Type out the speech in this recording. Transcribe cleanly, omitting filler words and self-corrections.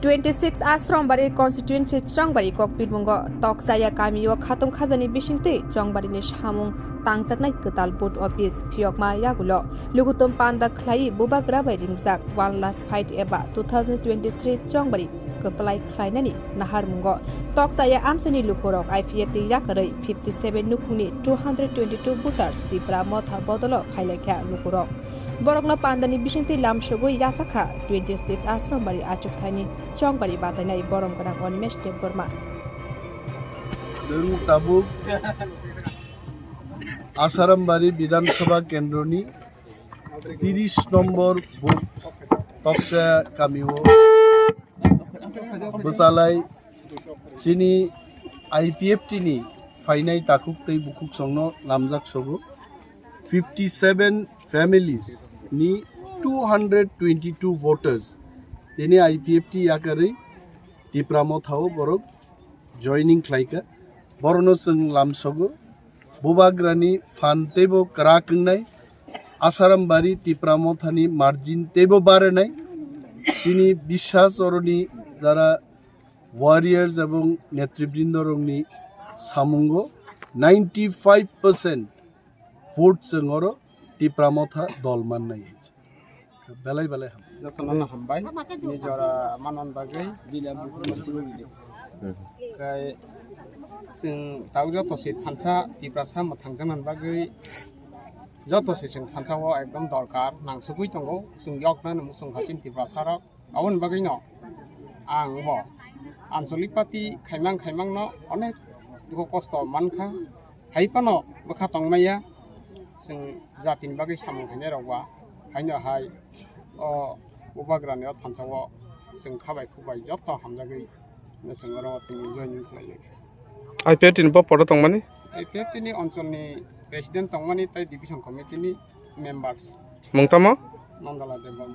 26 Ashrambari constituency Changbari KOKPIN mungo toksaya kamiyo khatung khajani bisingte Changbari ni samung tangjaknai ketal board office phiokma yagulo lugutum panda khlai bubagra bai ringjak one last fight eba 2023 Changbari keplai khlainani nahar mungo toksaya amsani lukurok Ipft Yakarui 57 Nukhungni 222 voters Tipra Mothani bodolo khailekha lukurok Borokno pandani bisingti lamsogo yasakha 26 Ashrambari Achukthaini Changbari batanai borom kana on meste borma जों Tabuk Ashrambari বিধানসভা কেন্দ্রনি 30 নম্বর booth তকসা কামিও বসালাই চিনি IPFT ni ফাইনাই তাকুক তৈ বুকুক সংনো নামজাক সগো 57 families ni 222 voters ini IPFT Yakarui Tipra Mothani borok joining khlaika borno sung lamsogo bubagrani fan tebo krakungnai Ashrambari Tipra Mothani margin tebo barenai chini bishas oroni jara warriors ebong netribindorongni samungo 95% vote sungoro Tipra Mothani dolman nai belai belai jotona hambai ni jora manon bagai kai sing tau joto se thansa Tipra sam thangjanan bagai joto se sing thansa wo ekdom dorkar nangsugui tongo sing yokna musung hasin Tipra sarok awon bagai no ang bo ansolik pati khaimang no onek duko kosto mankha haipano bakha tongmaya sing jatin bagai samung khane rokwa haino hai o ubagrani thansawo sing khabai khubai joto hamjagui na singoro tini joining khlai IPFT ni board tongmani IPFT ni oncholni president tongmani tai division committee ni members mungtama nandala debam